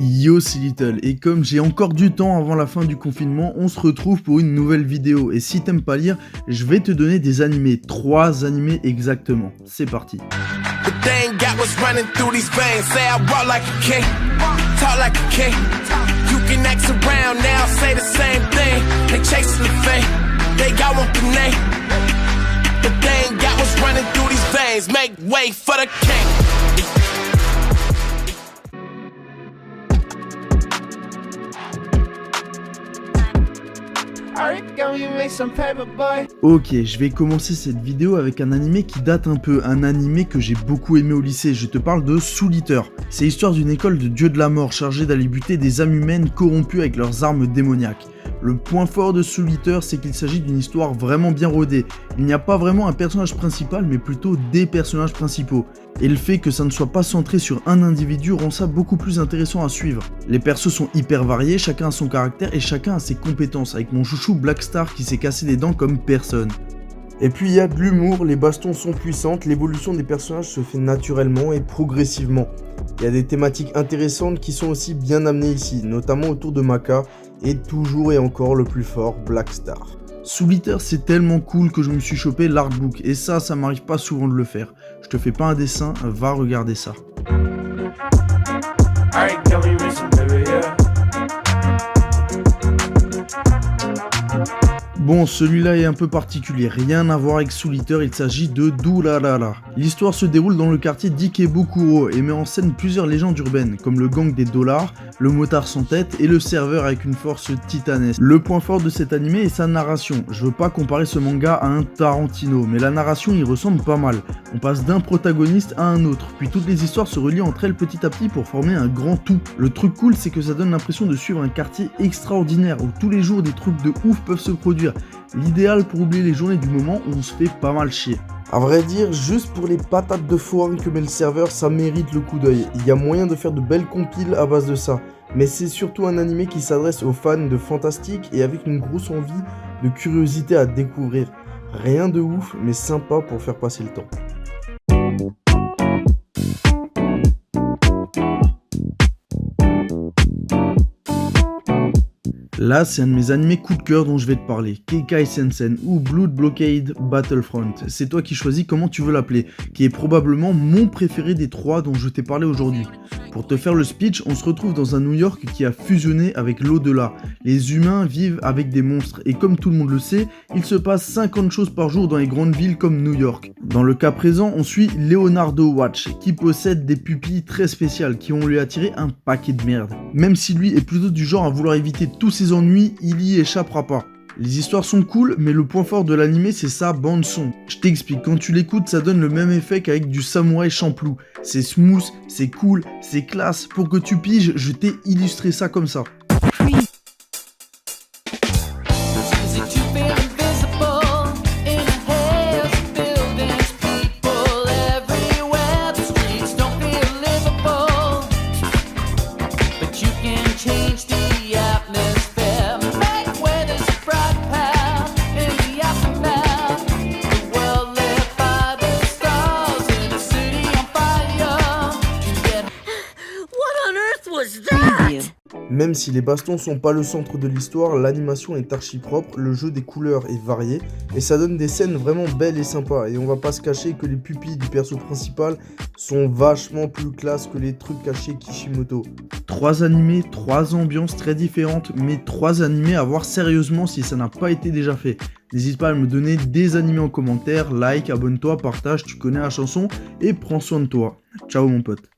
Yo, c'est Little, et comme j'ai encore du temps avant la fin du confinement, on se retrouve pour une nouvelle vidéo. Et si t'aimes pas lire, je vais te donner des animés, 3 animés exactement. C'est parti. Ok, je vais commencer cette vidéo avec un animé qui date un peu, un animé que j'ai beaucoup aimé au lycée, je te parle de Soul Eater. C'est l'histoire d'une école de dieux de la mort chargée d'aller buter des âmes humaines corrompues avec leurs armes démoniaques. Le point fort de Soul Eater, c'est qu'il s'agit d'une histoire vraiment bien rodée. Il n'y a pas vraiment un personnage principal, mais plutôt des personnages principaux. Et le fait que ça ne soit pas centré sur un individu rend ça beaucoup plus intéressant à suivre. Les persos sont hyper variés, chacun a son caractère et chacun a ses compétences, avec mon chouchou Black Star qui s'est cassé les dents comme personne. Et puis il y a de l'humour, les bastons sont puissantes, l'évolution des personnages se fait naturellement et progressivement. Il y a des thématiques intéressantes qui sont aussi bien amenées ici, notamment autour de Maka, et toujours et encore le plus fort, Black Star. Soul Eater, c'est tellement cool que je me suis chopé l'artbook, et ça m'arrive pas souvent de le faire. Je te fais pas un dessin, va regarder ça. Bon, celui-là est un peu particulier, rien à voir avec Soul Eater, il s'agit de Durarara. L'histoire se déroule dans le quartier d'Ikebukuro et met en scène plusieurs légendes urbaines, comme le gang des dollars, le motard sans tête et le serveur avec une force titanesque. Le point fort de cet animé est sa narration. Je veux pas comparer ce manga à un Tarantino, mais la narration y ressemble pas mal. On passe d'un protagoniste à un autre, puis toutes les histoires se relient entre elles petit à petit pour former un grand tout. Le truc cool, c'est que ça donne l'impression de suivre un quartier extraordinaire où tous les jours des trucs de ouf peuvent se produire. L'idéal pour oublier les journées du moment où on se fait pas mal chier. A vrai dire, juste pour les patates de forain que met le serveur, ça mérite le coup d'œil. Il y a moyen de faire de belles compiles à base de ça. Mais c'est surtout un animé qui s'adresse aux fans de fantastique et avec une grosse envie de curiosité à découvrir. Rien de ouf, mais sympa pour faire passer le temps. Là, c'est un de mes animés coup de cœur dont je vais te parler, Keikai Sensen ou Blood Blockade Battlefront. C'est toi qui choisis comment tu veux l'appeler, qui est probablement mon préféré des 3 dont je t'ai parlé aujourd'hui. Pour te faire le speech, on se retrouve dans un New York qui a fusionné avec l'au-delà. Les humains vivent avec des monstres et comme tout le monde le sait, il se passe 50 choses par jour dans les grandes villes comme New York. Dans le cas présent, on suit Leonardo Watch qui possède des pupilles très spéciales qui ont lui attiré un paquet de merde. Même si lui est plutôt du genre à vouloir éviter tous ses ennuis, il y échappera pas. Les histoires sont cool, mais le point fort de l'animé c'est sa bande son. Je t'explique, quand tu l'écoutes ça donne le même effet qu'avec du samouraï champloo. C'est smooth, c'est cool, c'est classe. Pour que tu piges, je t'ai illustré ça comme ça. Même si les bastons sont pas le centre de l'histoire, l'animation est archi propre, le jeu des couleurs est varié, et ça donne des scènes vraiment belles et sympas, et on va pas se cacher que les pupilles du perso principal sont vachement plus classe que les trucs cachés Kishimoto. 3 animés, 3 ambiances très différentes, mais 3 animés à voir sérieusement si ça n'a pas été déjà fait. N'hésite pas à me donner des animés en commentaire, like, abonne-toi, partage, tu connais la chanson, et prends soin de toi. Ciao mon pote.